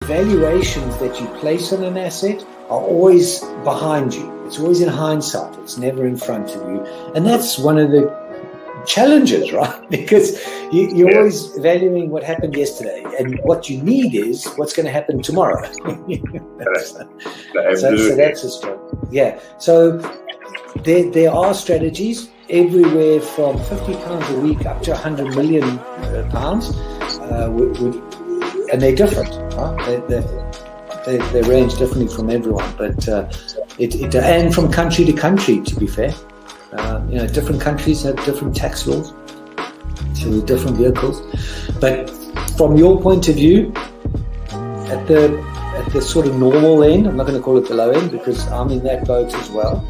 valuations that you place on an asset are always behind you. It's always in hindsight. It's never in front of you. And that's one of the challenges, right? Because you're always valuing what happened yesterday, and what you need is what's going to happen tomorrow. So that's a struggle. Yeah. So there are strategies everywhere from £50 a week up to £100 million, and they're different. Right? They range differently from everyone, but and from country to country, to be fair. Different countries have different tax laws, so different vehicles. But from your point of view, at the sort of normal end, I'm not going to call it the low end because I'm in that boat as well.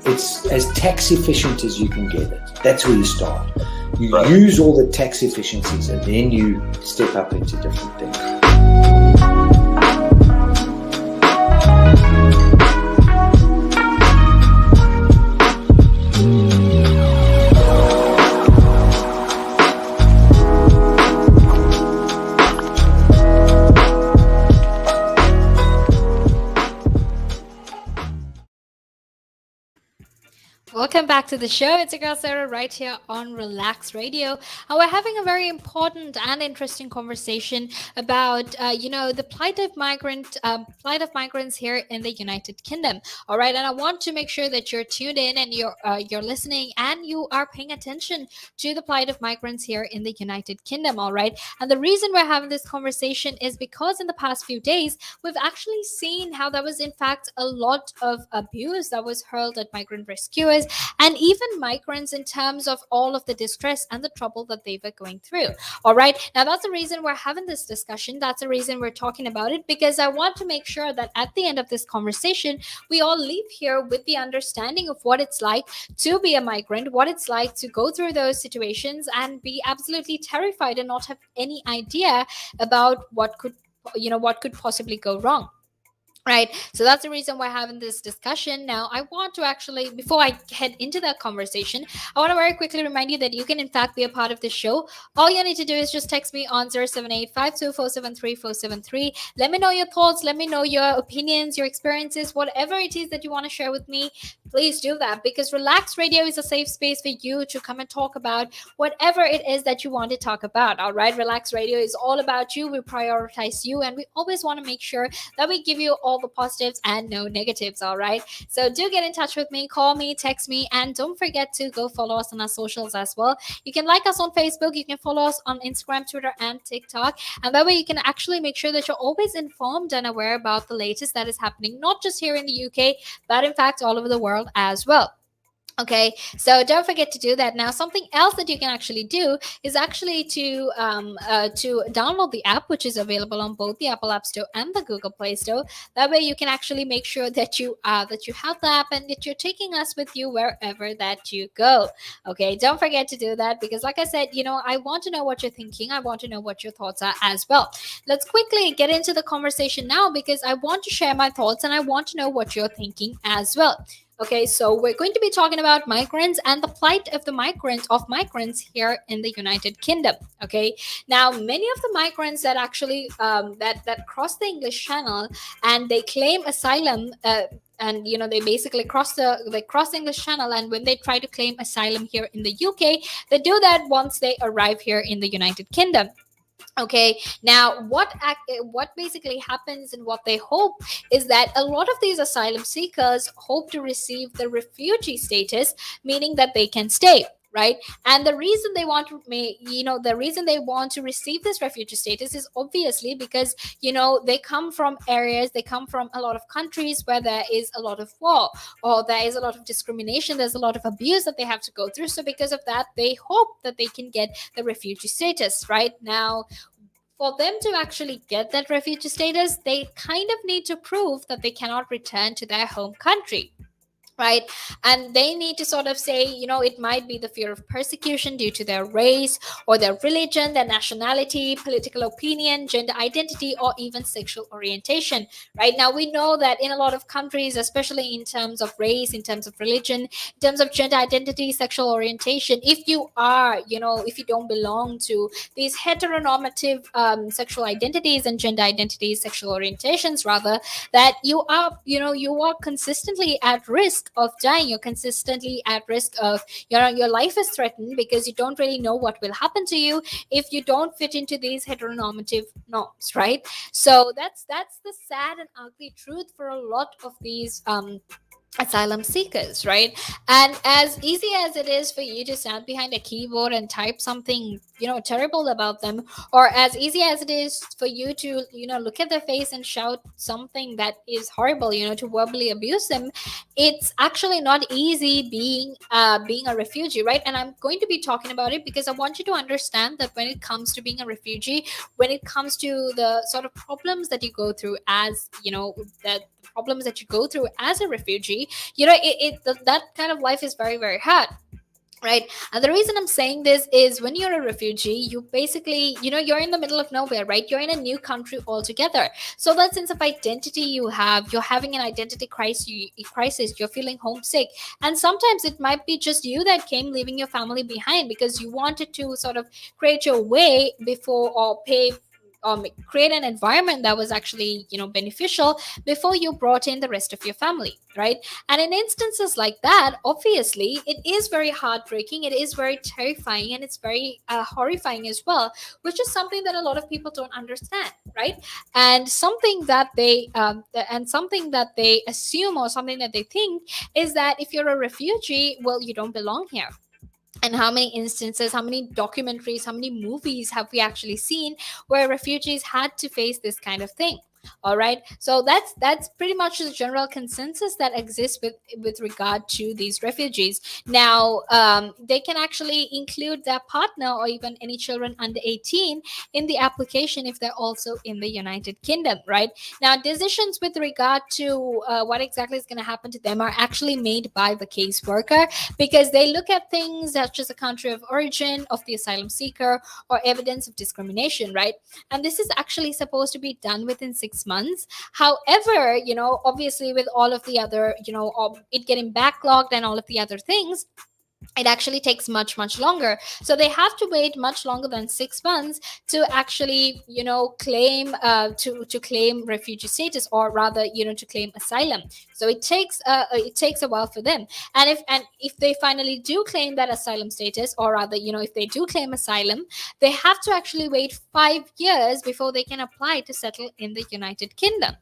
It's as tax efficient as you can get it. That's where you start. You use all the tax efficiencies, and then you step up into different things. Welcome back to the show. It's your girl Sarah right here on Relaks Radio. And we're having a very important and interesting conversation about, the plight of migrants here in the United Kingdom. All right, and I want to make sure that you're tuned in and you're listening and you are paying attention to the plight of migrants here in the United Kingdom. All right, and the reason we're having this conversation is because in the past few days we've actually seen how there was in fact a lot of abuse that was hurled at migrant rescuers and even migrants in terms of all of the distress and the trouble that they were going through. All right. Now, that's the reason we're having this discussion. That's the reason we're talking about it, because I want to make sure that at the end of this conversation, we all leave here with the understanding of what it's like to be a migrant, what it's like to go through those situations and be absolutely terrified and not have any idea about what could possibly go wrong. Right. So that's the reason we're having this discussion. Now, I want to actually, before I head into that conversation, I want to very quickly remind you that you can, in fact, be a part of the show. All you need to do is just text me on 078-5247-3473. Let me know your thoughts. Let me know your opinions, your experiences, whatever it is that you want to share with me. Please do that, because Relaks Radio is a safe space for you to come and talk about whatever it is that you want to talk about. All right. Relaks Radio is all about you. We prioritize you, and we always want to make sure that we give you all the positives and no negatives. All right, so do get in touch with me, call me, text me, and don't forget to go follow us on our socials as well. You can like us on Facebook, you can follow us on Instagram, Twitter, and TikTok, and that way you can actually make sure that you're always informed and aware about the latest that is happening, not just here in the UK, but in fact all over the world as well. Okay, so don't forget to do that. Now, something else that you can actually do is actually to download the app, which is available on both the Apple App Store and the Google Play Store. That way, you can actually make sure that you have the app and that you're taking us with you wherever that you go. Okay, don't forget to do that, because, like I said, I want to know what you're thinking. I want to know what your thoughts are as well. Let's quickly get into the conversation now, because I want to share my thoughts and I want to know what you're thinking as well. Okay, so we're going to be talking about migrants and the plight of migrants here in the United Kingdom. Okay, now many of the migrants that actually that cross the English Channel and they claim asylum. And they basically cross the English Channel, and when they try to claim asylum here in the UK, they do that once they arrive here in the United Kingdom. Okay, now what basically happens and what they hope is that a lot of these asylum seekers hope to receive the refugee status, meaning that they can stay. Right, and the reason they want to receive this refugee status is obviously because they come from areas, they come from a lot of countries where there is a lot of war, or there is a lot of discrimination, there's a lot of abuse that they have to go through. So because of that, they hope that they can get the refugee status. Right now, for them to actually get that refugee status, they kind of need to prove that they cannot return to their home country. right? And they need to sort of say, it might be the fear of persecution due to their race or their religion, their nationality, political opinion, gender identity, or even sexual orientation. Right now, we know that in a lot of countries, especially in terms of race, in terms of religion, in terms of gender identity, sexual orientation, if you are, if you don't belong to these heteronormative sexual identities and gender identities, sexual orientations rather, that you are consistently at risk of dying. You're consistently at risk of your life is threatened, because you don't really know what will happen to you if you don't fit into these heteronormative norms, right? So that's the sad and ugly truth for a lot of these asylum seekers, right? And as easy as it is for you to stand behind a keyboard and type something terrible about them, or as easy as it is for you to look at their face and shout something that is horrible, to verbally abuse them, it's actually not easy being a refugee, right? And I'm going to be talking about it because I want you to understand that when it comes to being a refugee, when it comes to the sort of problems that you go through as that problems that you go through as a refugee, that kind of life is very, very hard, right? And the reason I'm saying this is, when you're a refugee, you basically, you're in the middle of nowhere, right? You're in a new country altogether. So that sense of identity you're having an identity crisis, you're feeling homesick. And sometimes it might be just you that came leaving your family behind because you wanted to sort of create your way before, or create an environment that was actually beneficial before you brought in the rest of your family, right? And in instances like that, obviously it is very heartbreaking, it is very terrifying, and it's very horrifying as well, which is something that a lot of people don't understand, right? And something that they assume, or something that they think, is that if you're a refugee, well, you don't belong here. And how many instances, how many documentaries, how many movies have we actually seen where refugees had to face this kind of thing? All right, so that's pretty much the general consensus that exists with regard to these refugees. Now, they can actually include their partner or even any children under 18 in the application if they're also in the United Kingdom, right? Now, decisions with regard to what exactly is going to happen to them are actually made by the caseworker, because they look at things such as the country of origin of the asylum seeker or evidence of discrimination, right? And this is actually supposed to be done within 6 months. However, obviously with all of the other, it getting backlogged and all of the other things, it actually takes much, much longer. So they have to wait much longer than 6 months to actually, claim to claim refugee status, or rather, to claim asylum. So it takes a while for them. And if they finally do claim that asylum status, or rather, if they do claim asylum, they have to actually wait 5 years before they can apply to settle in the United Kingdom.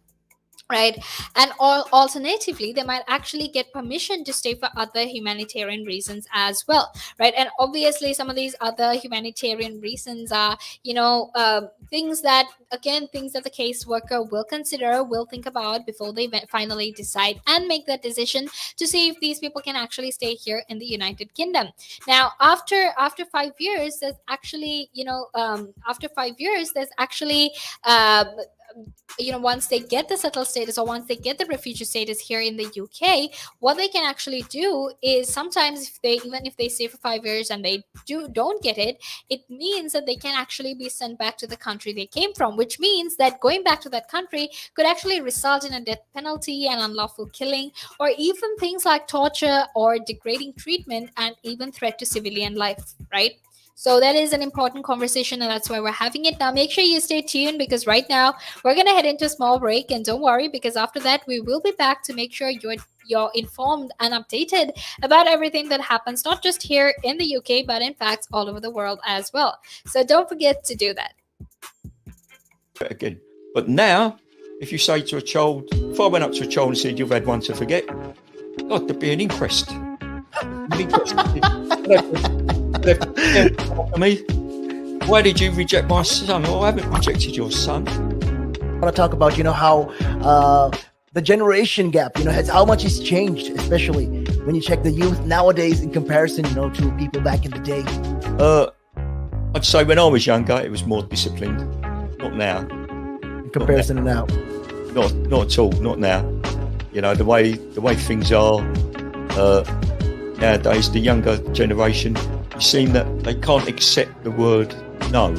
Right. And alternatively, they might actually get permission to stay for other humanitarian reasons as well. Right. And obviously, some of these other humanitarian reasons are, things that the caseworker will consider, will think about before they finally decide and make that decision to see if these people can actually stay here in the United Kingdom. Now, after 5 years, there's actually, once they get the settled status, or once they get the refugee status here in the UK, what they can actually do is, sometimes even if they stay for 5 years and they don't get it, it means that they can actually be sent back to the country they came from, which means that going back to that country could actually result in a death penalty and unlawful killing, or even things like torture or degrading treatment, and even threat to civilian life, right? So that is an important conversation, and that's why we're having it. Now, make sure you stay tuned, because right now we're going to head into a small break, and don't worry, because after that we will be back to make sure you're informed and updated about everything that happens, not just here in the UK, but in fact all over the world as well. So don't forget to do that. Again, but now, if you say to a child, if I went up to a child and said, "You've had one to forget," God, there'd be an inquest. Me, why did you reject my son? Oh, I haven't rejected your son. I want to talk about, how the generation gap, how much it's changed, especially when you check the youth nowadays in comparison, to people back in the day. I'd say when I was younger, it was more disciplined. Not now. In comparison to now. Not at all. Not now. The way things are Nowadays, the younger generation, you seem that they can't accept the word no,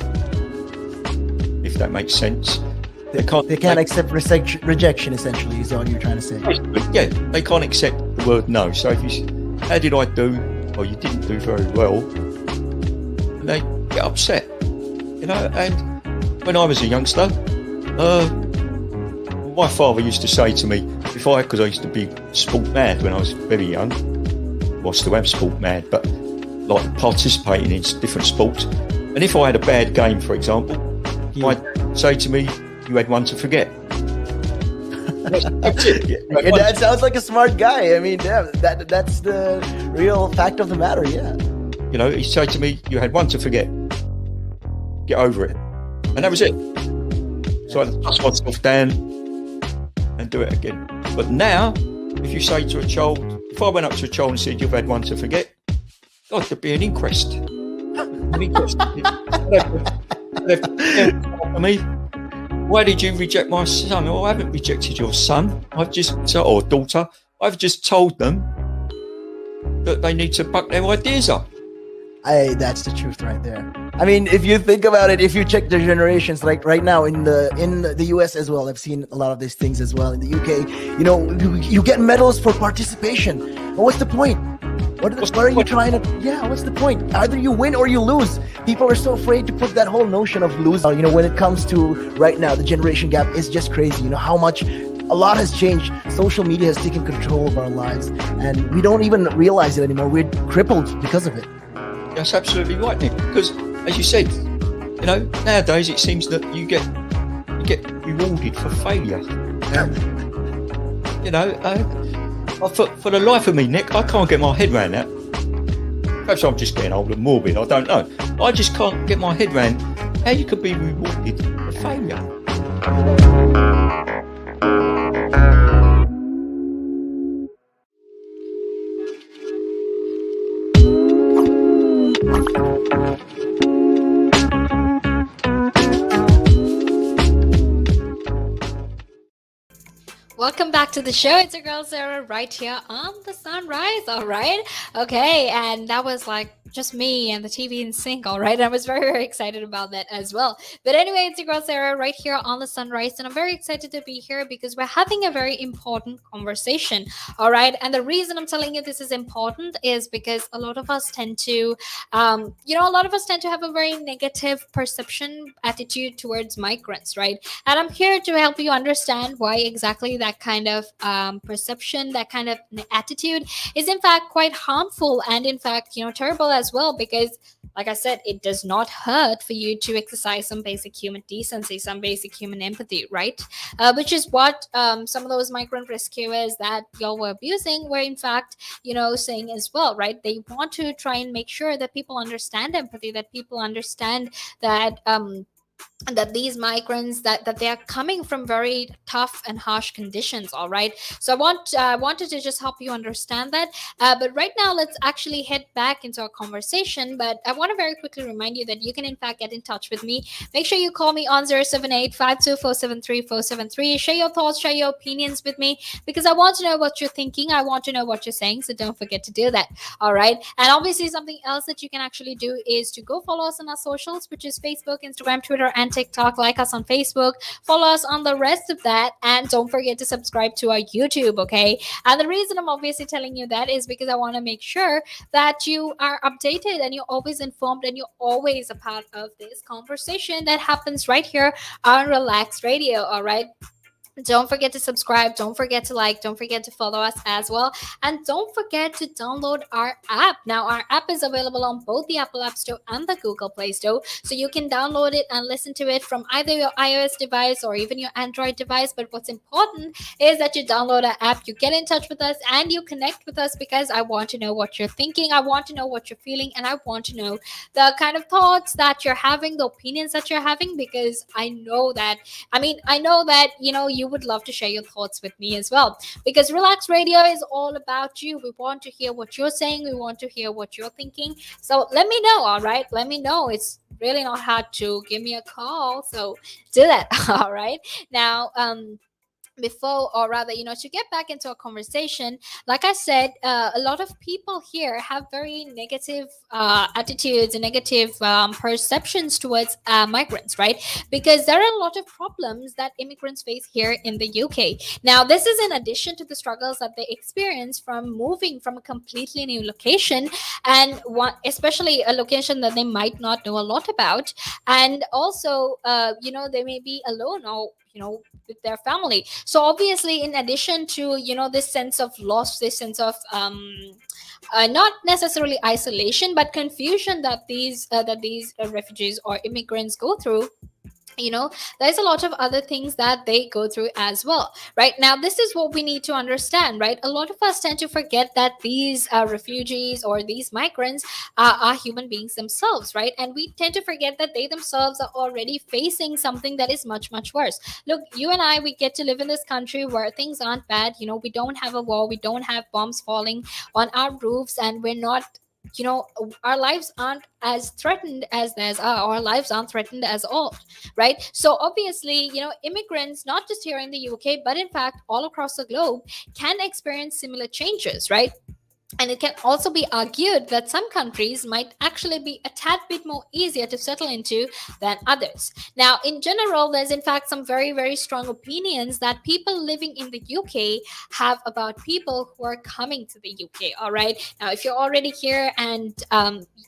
if that makes sense. They can't accept rejection, essentially, is all you're trying to say. Yeah, they can't accept the word no. So if you, how did I do? Or you didn't do very well, and they get upset, you know. And when I was a youngster, my father used to say to me, because I used to be sport mad when I was very young. Well, I still am sport mad, but like participating in different sports. And if I had a bad game, for example, he'd say to me, "You had one to forget." That's it. Your dad sounds like a smart guy. I mean, yeah, that's the real fact of the matter. Yeah. You know, he'd say to me, "You had one to forget. Get over it," and that was it. So I dust myself down and do it again. But now, if you say to a child, if I went up to a child and said, "You've had one to forget," God, there'd be an inquest. An inquest. For me, why did you reject my son? Oh, I haven't rejected your son. Or daughter. I've just told them that they need to buck their ideas up. That's the truth right there. I mean, if you think about it, if you check the generations, like right now in the US as well, I've seen a lot of these things as well. In the UK, you know, you get medals for participation. But what's the point? What are you trying to? Yeah, what's the point? Either you win or you lose. People are so afraid to put that whole notion of losing. You know, when it comes to right now, the generation gap is just crazy. You know how much. A lot has changed. Social media has taken control of our lives, and we don't even realize it anymore. We're crippled because of it. That's absolutely right, Nick. Because, as you said, you know, nowadays it seems that you get rewarded for failure. You know, for the life of me, Nick, I can't get my head around that. Perhaps I'm just getting old and morbid. I don't know. I just can't get my head around how you could be rewarded for failure. Welcome back to the show. It's your girl Sarah right here on the Sunrise. All right. Okay. And that was like just me and the TV in sync. All right. I was very, very excited about that as well. But anyway, it's your girl Sarah right here on the Sunrise. And I'm very excited to be here because we're having a very important conversation. All right. And the reason I'm telling you this is important is because a lot of us tend to, have a very negative perception attitude towards migrants. Right. And I'm here to help you understand why exactly that kind of perception, that kind of attitude is in fact quite harmful and in fact, terrible as well, because like I said, it does not hurt for you to exercise some basic human decency, some basic human empathy, right? Which is what some of those migrant rescuers that y'all were abusing were in fact, saying as well, right? They want to try and make sure that people understand empathy, that people understand that that these migrants that they are coming from very tough and harsh conditions. All right, so I wanted to just help you understand that, but right now let's actually head back into our conversation. But I want to very quickly remind you that you can in fact get in touch with me. Make sure you call me on 078-52473-473. Share your thoughts, share your opinions with me, because I want to know what you're thinking, I want to know what you're saying, so don't forget to do that. All right, and obviously something else that you can actually do is to go follow us on our socials, which is Facebook, Instagram, Twitter, and TikTok. Like us on Facebook, follow us on the rest of that, and don't forget to subscribe to our YouTube. Okay, and the reason I'm obviously telling you that is because I want to make sure that you are updated and you're always informed and you're always a part of this conversation that happens right here on Relaks Radio. All right, don't forget to subscribe, don't forget to like, don't forget to follow us as well, and don't forget to download our app. Now our app is available on both the Apple App Store and the Google Play Store, so you can download it and listen to it from either your iOS device or even your Android device. But what's important is that you download our app, you get in touch with us, and you connect with us, because I want to know what you're thinking, I want to know what you're feeling, and I want to know the kind of thoughts that you're having, the opinions that you're having, because I know that you would love to share your thoughts with me as well, because Relaks Radio is all about you. We want to hear what you're saying, we want to hear what you're thinking, so let me know. All right, let me know. It's really not hard to give me a call, so do that. All right, now before, or rather, to get back into a conversation, like I said, a lot of people here have very negative attitudes and negative perceptions towards migrants, right? Because there are a lot of problems that immigrants face here in the UK. Now, this is in addition to the struggles that they experience from moving from a completely new location, and one, especially a location that they might not know a lot about, and also, they may be alone, or with their family. So obviously, in addition to this sense of loss, this sense of not necessarily isolation, but confusion that these refugees or immigrants go through, there's a lot of other things that they go through as well. Right now, this is what we need to understand, right? A lot of us tend to forget that these refugees or these migrants are human beings themselves, right? And we tend to forget that they themselves are already facing something that is much, much worse. Look, you and I, we get to live in this country where things aren't bad. We don't have a war, we don't have bombs falling on our roofs, and we're not, our lives aren't as threatened as theirs are. Our lives aren't threatened as all, right? So obviously, immigrants, not just here in the UK, but in fact all across the globe, can experience similar changes, right? And it can also be argued that some countries might actually be a tad bit more easier to settle into than others. Now, in general, there's in fact some very, very strong opinions that people living in the UK have about people who are coming to the UK. All right. Now, if you're already here and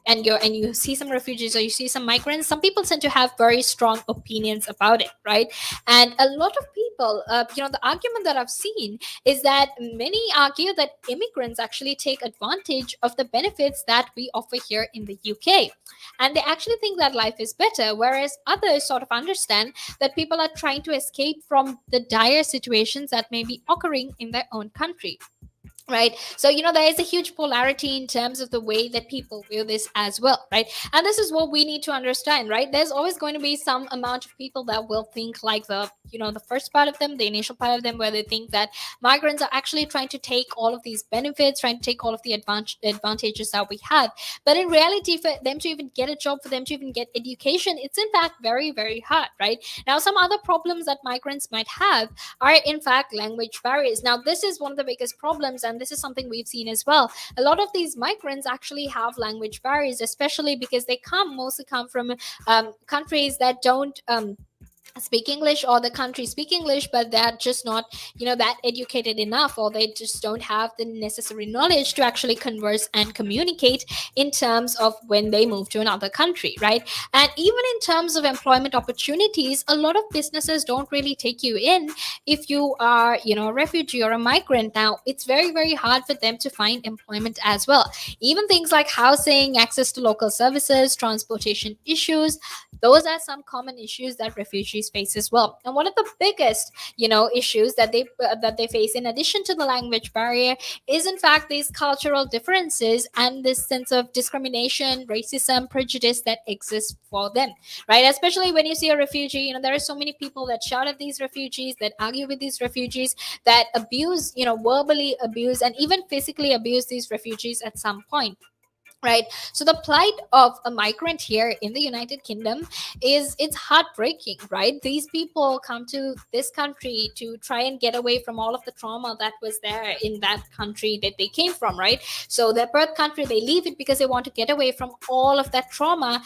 you see some refugees or you see some migrants, some people tend to have very strong opinions about it, right? And a lot of people, the argument that I've seen is that many argue that immigrants actually take advantage of the benefits that we offer here in the UK. And they actually think that life is better, whereas others sort of understand that people are trying to escape from the dire situations that may be occurring in their own country. Right. So, there is a huge polarity in terms of the way that people view this as well. Right. And this is what we need to understand. Right. There's always going to be some amount of people that will think like the first part of them, the initial part of them, where they think that migrants are actually trying to take all of these benefits, trying to take all of the advantages that we have. But in reality, for them to even get a job, for them to even get education, it's in fact very, very hard. Right. Now, some other problems that migrants might have are in fact language barriers. Now, this is one of the biggest problems, and this is something we've seen as well. A lot of these migrants actually have language barriers, especially because they mostly come from countries that don't speak English, or the country speak English, but they're just not that educated enough, or they just don't have the necessary knowledge to actually converse and communicate in terms of when they move to another country, right? And even in terms of employment opportunities, a lot of businesses don't really take you in if you are a refugee or a migrant. Now, it's very, very hard for them to find employment as well. Even things like housing, access to local services, transportation issues, those are some common issues that refugees face as well. And one of the biggest issues that they face, in addition to the language barrier, is in fact these cultural differences and this sense of discrimination, racism, prejudice that exists for them, right? Especially when you see a refugee, there are so many people that shout at these refugees, that argue with these refugees, that abuse, verbally abuse and even physically abuse these refugees at some point. Right. So the plight of a migrant here in the United Kingdom it's heartbreaking, right? These people come to this country to try and get away from all of the trauma that was there in that country that they came from, right? So their birth country, they leave it because they want to get away from all of that trauma.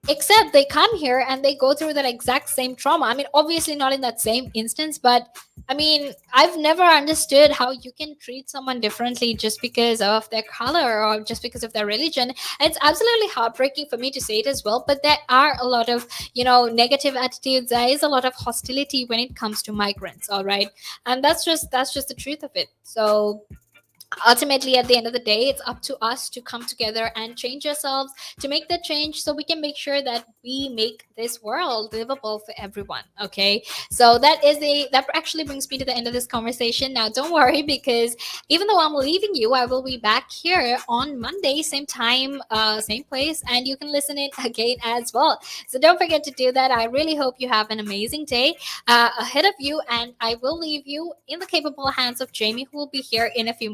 Except they come here and they go through that exact same trauma. I mean, obviously not in that same instance, but I mean, I've never understood how you can treat someone differently just because of their color or just because of their religion. And it's absolutely heartbreaking for me to say it as well, but there are a lot of, negative attitudes. There is a lot of hostility when it comes to migrants, all right? And that's just the truth of it. So ultimately, at the end of the day, it's up to us to come together and change ourselves, to make that change so we can make sure that we make this world livable for everyone. Okay, so that actually brings me to the end of this conversation. Now, don't worry, because even though I'm leaving you, I will be back here on Monday, same time, same place, and you can listen in again as well. So don't forget to do that. I really hope you have an amazing day ahead of you, and I will leave you in the capable hands of Jamie, who will be here in a few